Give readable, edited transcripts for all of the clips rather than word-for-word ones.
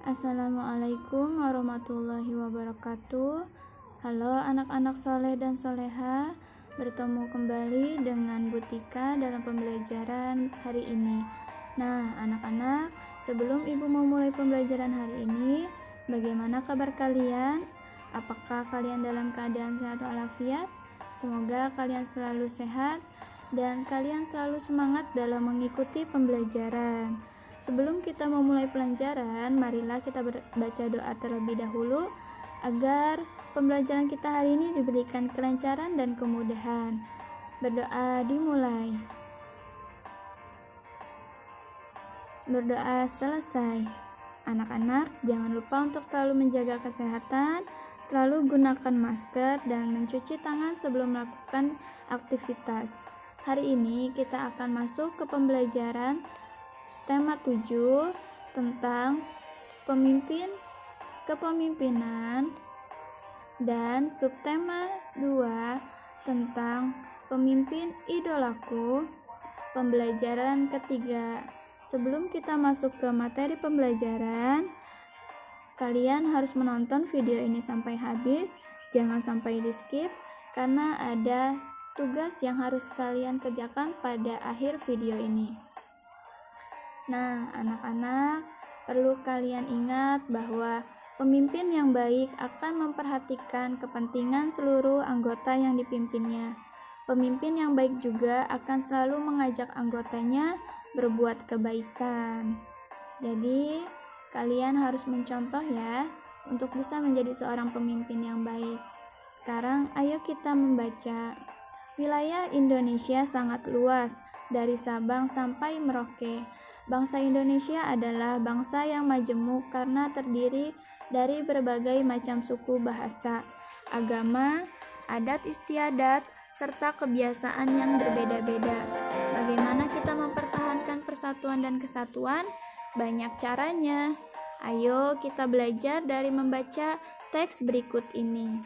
Assalamualaikum warahmatullahi wabarakatuh. Halo anak-anak soleh dan soleha, bertemu kembali dengan Bu Tika dalam pembelajaran hari ini. Nah anak-anak, sebelum ibu memulai pembelajaran hari ini, bagaimana kabar kalian? Apakah kalian dalam keadaan sehat walafiat? Semoga kalian selalu sehat dan kalian selalu semangat dalam mengikuti pembelajaran. Sebelum kita memulai pelajaran, marilah kita baca doa terlebih dahulu agar pembelajaran kita hari ini diberikan kelancaran dan kemudahan. Berdoa dimulai. Berdoa selesai. Anak-anak, jangan lupa untuk selalu menjaga kesehatan, selalu gunakan masker dan mencuci tangan sebelum melakukan aktivitas. Hari ini kita akan masuk ke pembelajaran tema 7 tentang kepemimpinan dan subtema 2 tentang pemimpin idolaku. Pembelajaran ketiga. Sebelum kita masuk ke materi pembelajaran, kalian harus menonton video ini sampai habis, jangan sampai di skip karena ada tugas yang harus kalian kerjakan pada akhir video ini. Nah, anak-anak, perlu kalian ingat bahwa pemimpin yang baik akan memperhatikan kepentingan seluruh anggota yang dipimpinnya. Pemimpin yang baik juga akan selalu mengajak anggotanya berbuat kebaikan. Jadi, kalian harus mencontoh ya untuk bisa menjadi seorang pemimpin yang baik. Sekarang, ayo kita membaca. Wilayah Indonesia sangat luas, dari Sabang sampai Merauke. Bangsa Indonesia adalah bangsa yang majemuk karena terdiri dari berbagai macam suku, bahasa, agama, adat istiadat, serta kebiasaan yang berbeda-beda. Bagaimana kita mempertahankan persatuan dan kesatuan? Banyak caranya. Ayo kita belajar dari membaca teks berikut ini.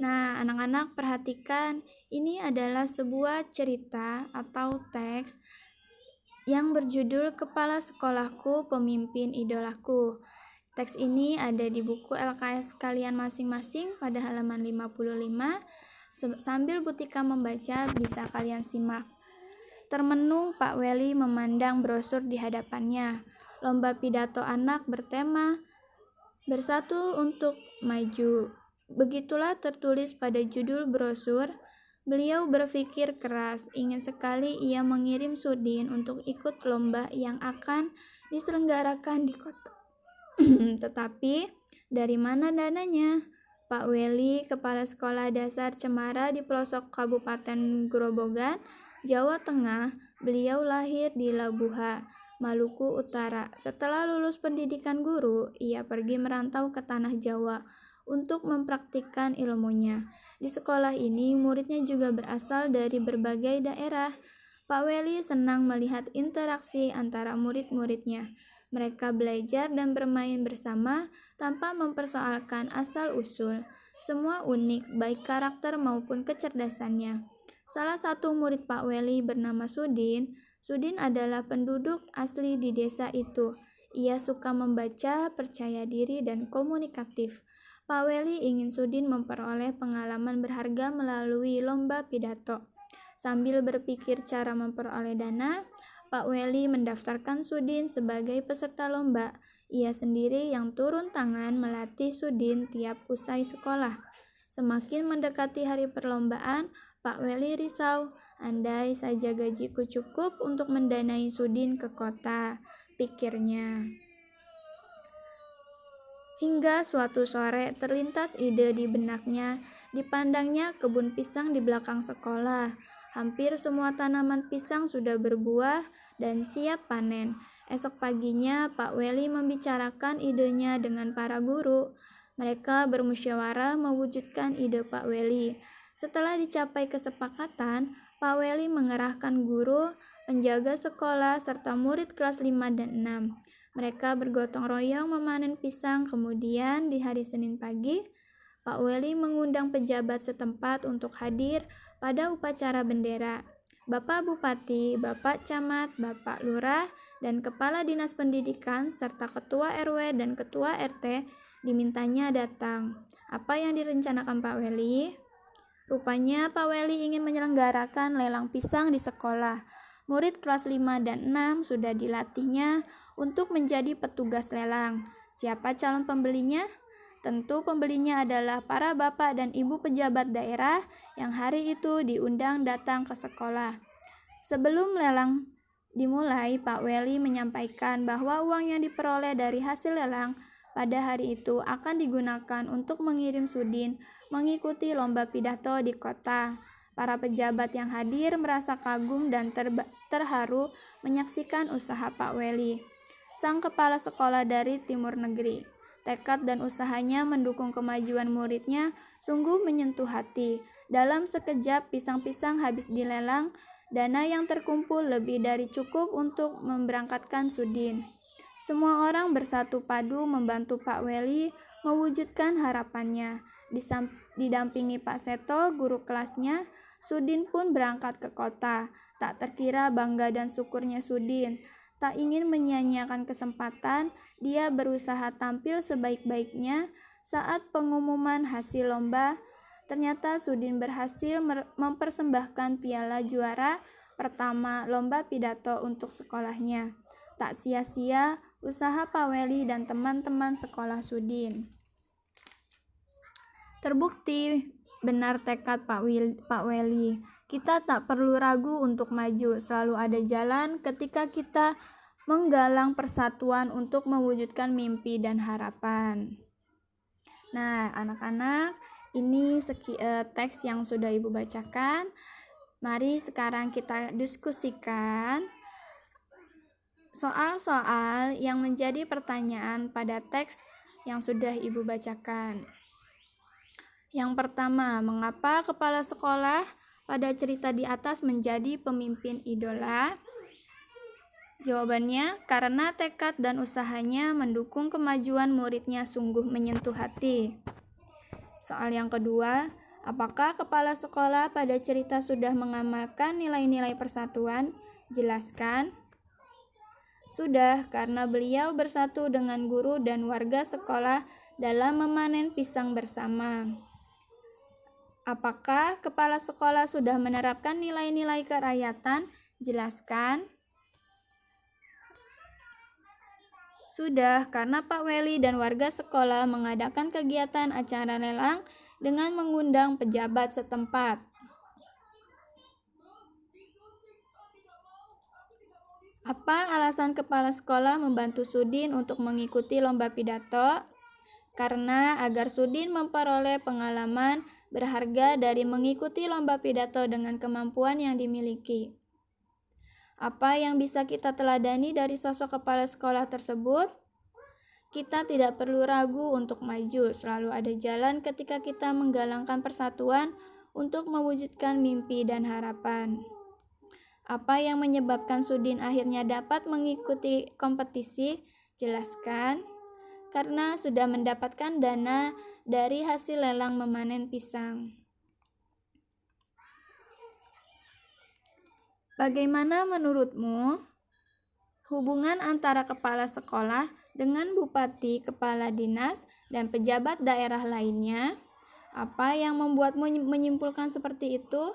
Nah, anak-anak perhatikan, ini adalah sebuah cerita atau teks yang berjudul Kepala Sekolahku Pemimpin Idolaku. Teks ini ada di buku LKS kalian masing-masing pada halaman 55. Sambil Bu Tika membaca, bisa kalian simak. Termenung Pak Weli memandang brosur di hadapannya. Lomba pidato anak bertema Bersatu untuk Maju. Begitulah tertulis pada judul brosur. Beliau berpikir keras, ingin sekali ia mengirim Sudin untuk ikut lomba yang akan diselenggarakan di kota. Tetapi, dari mana dananya? Pak Weli, Kepala Sekolah Dasar Cemara di pelosok Kabupaten Grobogan, Jawa Tengah, beliau lahir di Labuha, Maluku Utara. Setelah lulus pendidikan guru, ia pergi merantau ke Tanah Jawa untuk mempraktikkan ilmunya. Di sekolah ini, muridnya juga berasal dari berbagai daerah. Pak Weli senang melihat interaksi antara murid-muridnya. Mereka belajar dan bermain bersama tanpa mempersoalkan asal-usul. Semua unik, baik karakter maupun kecerdasannya. Salah satu murid Pak Weli bernama Sudin. Sudin adalah penduduk asli di desa itu. Ia suka membaca, percaya diri, dan komunikatif. Pak Weli ingin Sudin memperoleh pengalaman berharga melalui lomba pidato. Sambil berpikir cara memperoleh dana, Pak Weli mendaftarkan Sudin sebagai peserta lomba. Ia sendiri yang turun tangan melatih Sudin tiap usai sekolah. Semakin mendekati hari perlombaan, Pak Weli risau. Andai saja gajiku cukup untuk mendanai Sudin ke kota, pikirnya. Hingga suatu sore terlintas ide di benaknya. Dipandangnya kebun pisang di belakang sekolah. Hampir semua tanaman pisang sudah berbuah dan siap panen. Esok paginya Pak Weli membicarakan idenya dengan para guru. Mereka bermusyawarah mewujudkan ide Pak Weli. Setelah dicapai kesepakatan, Pak Weli mengerahkan guru, penjaga sekolah, serta murid kelas 5 dan 6. Mereka bergotong royong memanen pisang. Kemudian di hari Senin pagi, Pak Weli mengundang pejabat setempat untuk hadir pada upacara bendera. Bapak Bupati, Bapak Camat, Bapak Lurah, dan Kepala Dinas Pendidikan serta Ketua RW dan Ketua RT dimintanya datang. Apa yang direncanakan Pak Weli? Rupanya Pak Weli ingin menyelenggarakan lelang pisang di sekolah. Murid kelas 5 dan 6 sudah dilatihnya untuk menjadi petugas lelang. Siapa calon pembelinya? Tentu pembelinya adalah para bapak dan ibu pejabat daerah yang hari itu diundang datang ke sekolah. Sebelum lelang dimulai, Pak Weli menyampaikan bahwa uang yang diperoleh dari hasil lelang pada hari itu akan digunakan untuk mengirim Sudin mengikuti lomba pidato di kota. Para pejabat yang hadir merasa kagum dan terharu menyaksikan usaha Pak Weli, sang kepala sekolah dari Timur Negeri. Tekad dan usahanya mendukung kemajuan muridnya sungguh menyentuh hati. Dalam sekejap pisang-pisang habis dilelang, dana yang terkumpul lebih dari cukup untuk memberangkatkan Sudin. Semua orang bersatu padu membantu Pak Weli mewujudkan harapannya. Didampingi Pak Seto, guru kelasnya, Sudin pun berangkat ke kota. Tak terkira bangga dan syukurnya Sudin. Tak ingin menyia-nyiakan kesempatan, dia berusaha tampil sebaik-baiknya. Saat pengumuman hasil lomba, ternyata Sudin berhasil mempersembahkan piala juara pertama lomba pidato untuk sekolahnya. Tak sia-sia usaha Pak Weli dan teman-teman sekolah Sudin. Terbukti benar tekad Pak Weli. Kita tak perlu ragu untuk maju, selalu ada jalan ketika kita menggalang persatuan untuk mewujudkan mimpi dan harapan. Nah, anak-anak, ini teks yang sudah Ibu bacakan. Mari sekarang kita diskusikan soal-soal yang menjadi pertanyaan pada teks yang sudah Ibu bacakan. Yang pertama, mengapa kepala sekolah pada cerita di atas menjadi pemimpin idola? Jawabannya, karena tekad dan usahanya mendukung kemajuan muridnya sungguh menyentuh hati. Soal yang kedua, apakah kepala sekolah pada cerita sudah mengamalkan nilai-nilai persatuan? Jelaskan. Sudah, karena beliau bersatu dengan guru dan warga sekolah dalam memanen pisang bersama. Apakah kepala sekolah sudah menerapkan nilai-nilai kerakyatan? Jelaskan. Sudah, karena Pak Weli dan warga sekolah mengadakan kegiatan acara lelang dengan mengundang pejabat setempat. Apa alasan kepala sekolah membantu Sudin untuk mengikuti lomba pidato? Karena agar Sudin memperoleh pengalaman berharga dari mengikuti lomba pidato dengan kemampuan yang dimiliki. Apa yang bisa kita teladani dari sosok kepala sekolah tersebut? Kita tidak perlu ragu untuk maju, selalu ada jalan ketika kita menggalangkan persatuan untuk mewujudkan mimpi dan harapan. Apa yang menyebabkan Sudin akhirnya dapat mengikuti kompetisi? Jelaskan. Karena sudah mendapatkan dana dari hasil lelang memanen pisang. Bagaimana menurutmu hubungan antara kepala sekolah dengan bupati, kepala dinas, dan pejabat daerah lainnya? Apa yang membuatmu menyimpulkan seperti itu?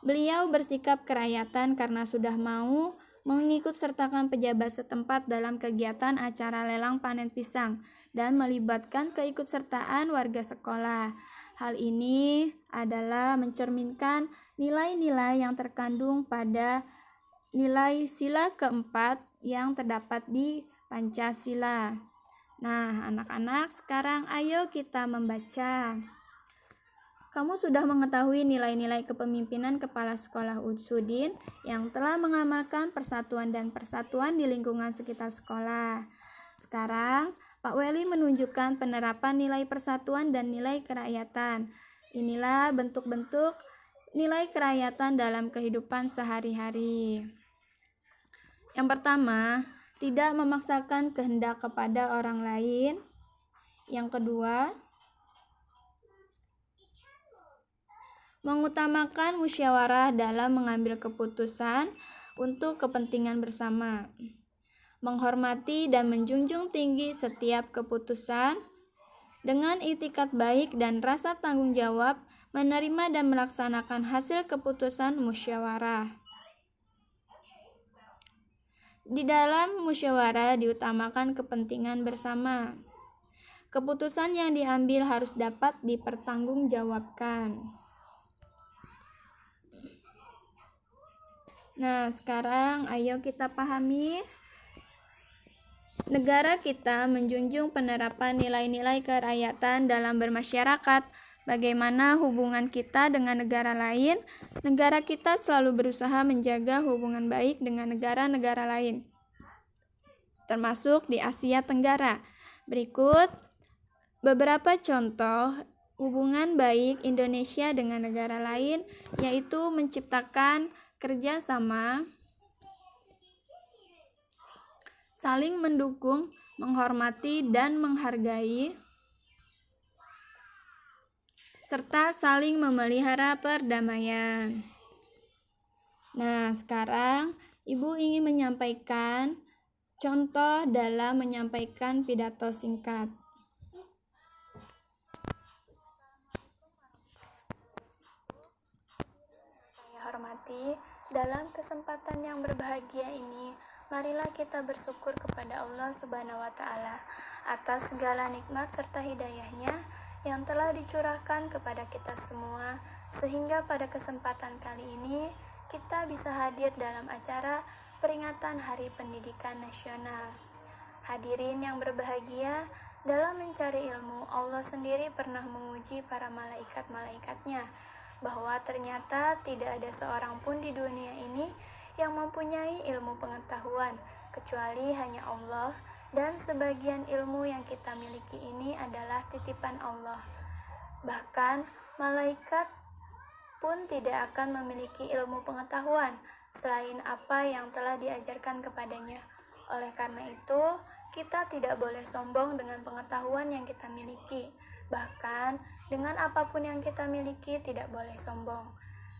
Beliau bersikap kerakyatan karena sudah mau mengikut sertakan pejabat setempat dalam kegiatan acara lelang panen pisang dan melibatkan keikutsertaan warga sekolah. Hal ini adalah mencerminkan nilai-nilai yang terkandung pada nilai sila keempat yang terdapat di Pancasila. Nah, anak-anak, sekarang ayo kita membaca. Kamu sudah mengetahui nilai-nilai kepemimpinan kepala sekolah Sudin yang telah mengamalkan persatuan dan persatuan di lingkungan sekitar sekolah. Sekarang, Pak Weli menunjukkan penerapan nilai persatuan dan nilai kerakyatan. Inilah bentuk-bentuk nilai kerakyatan dalam kehidupan sehari-hari. Yang pertama, tidak memaksakan kehendak kepada orang lain. Yang kedua, mengutamakan musyawarah dalam mengambil keputusan. untuk kepentingan bersama. Menghormati dan menjunjung tinggi setiap keputusan dengan itikad baik dan rasa tanggung jawab, menerima dan melaksanakan hasil keputusan musyawarah. Di dalam musyawarah diutamakan kepentingan bersama. Keputusan yang diambil harus dapat dipertanggungjawabkan. Nah, sekarang ayo kita pahami. Negara kita menjunjung penerapan nilai-nilai kerakyatan dalam bermasyarakat. Bagaimana hubungan kita dengan negara lain? Negara kita selalu berusaha menjaga hubungan baik dengan negara-negara lain, termasuk di Asia Tenggara. Berikut beberapa contoh hubungan baik Indonesia dengan negara lain, yaitu menciptakan kerjasama, saling mendukung, menghormati dan menghargai, serta saling memelihara perdamaian. Nah, sekarang Ibu ingin menyampaikan contoh dalam menyampaikan pidato singkat. Saya hormati, dalam kesempatan yang berbahagia ini, marilah kita bersyukur kepada Allah Subhanahu wa Ta'ala atas segala nikmat serta hidayahnya yang telah dicurahkan kepada kita semua, sehingga pada kesempatan kali ini kita bisa hadir dalam acara peringatan Hari Pendidikan Nasional. Hadirin yang berbahagia, dalam mencari ilmu, Allah sendiri pernah menguji para malaikat-malaikatnya, bahwa ternyata tidak ada seorang pun di dunia ini yang mempunyai ilmu pengetahuan, kecuali hanya Allah, dan sebagian ilmu yang kita miliki ini adalah titipan Allah. Bahkan, malaikat pun tidak akan memiliki ilmu pengetahuan selain apa yang telah diajarkan kepadanya. Oleh karena itu, kita tidak boleh sombong dengan pengetahuan yang kita miliki. Bahkan, dengan apapun yang kita miliki tidak boleh sombong.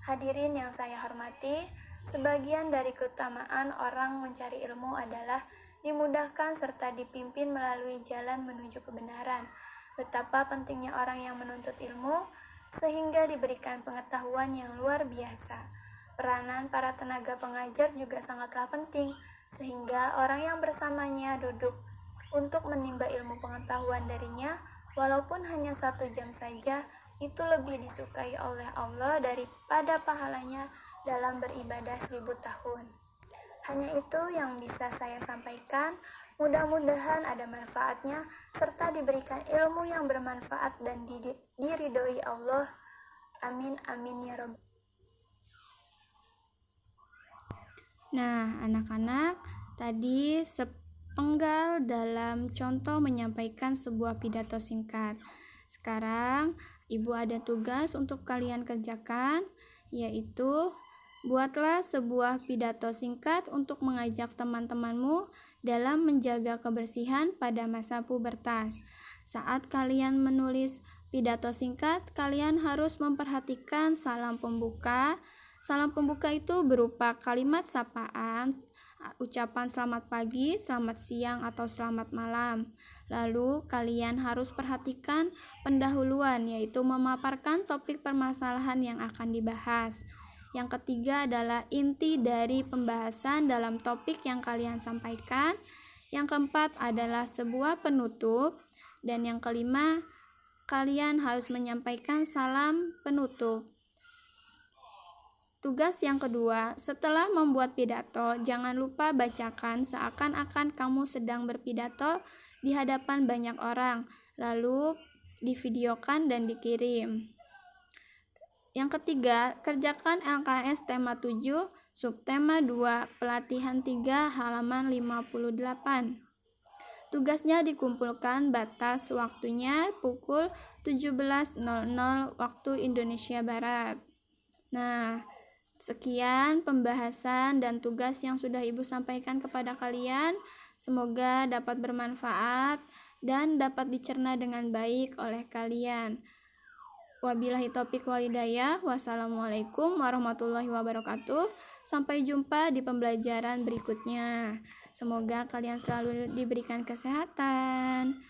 Hadirin yang saya hormati, sebagian dari keutamaan orang mencari ilmu adalah dimudahkan serta dipimpin melalui jalan menuju kebenaran. Betapa pentingnya orang yang menuntut ilmu, sehingga diberikan pengetahuan yang luar biasa. Peranan para tenaga pengajar juga sangatlah penting, sehingga orang yang bersamanya duduk untuk menimba ilmu pengetahuan darinya, walaupun hanya 1 jam saja, itu lebih disukai oleh Allah daripada pahalanya dalam beribadah 1000 tahun. Hanya itu yang bisa saya sampaikan. Mudah-mudahan ada manfaatnya serta diberikan ilmu yang bermanfaat dan diridhoi Allah. Amin amin ya Rabb. Nah, anak-anak, tadi sepenggal dalam contoh menyampaikan sebuah pidato singkat. Sekarang, Ibu ada tugas untuk kalian kerjakan, yaitu buatlah sebuah pidato singkat untuk mengajak teman-temanmu dalam menjaga kebersihan pada masa pubertas. Saat kalian menulis pidato singkat, kalian harus memperhatikan salam pembuka. Salam pembuka itu berupa kalimat sapaan, ucapan selamat pagi, selamat siang, atau selamat malam. Lalu kalian harus perhatikan pendahuluan, yaitu memaparkan topik permasalahan yang akan dibahas. Yang ketiga adalah inti dari pembahasan dalam topik yang kalian sampaikan. Yang keempat adalah sebuah penutup. Dan yang kelima, kalian harus menyampaikan salam penutup. Tugas yang kedua, setelah membuat pidato, jangan lupa bacakan seakan-akan kamu sedang berpidato di hadapan banyak orang, lalu divideokan dan dikirim. Yang ketiga, kerjakan LKS tema 7, subtema 2, pelatihan 3, halaman 58. Tugasnya dikumpulkan, batas waktunya pukul 17.00 waktu Indonesia Barat. Nah, sekian pembahasan dan tugas yang sudah Ibu sampaikan kepada kalian. Semoga dapat bermanfaat dan dapat dicerna dengan baik oleh kalian. Wabillahi taufiq wal hidayah. Wassalamualaikum warahmatullahi wabarakatuh. Sampai jumpa di pembelajaran berikutnya. Semoga kalian selalu diberikan kesehatan.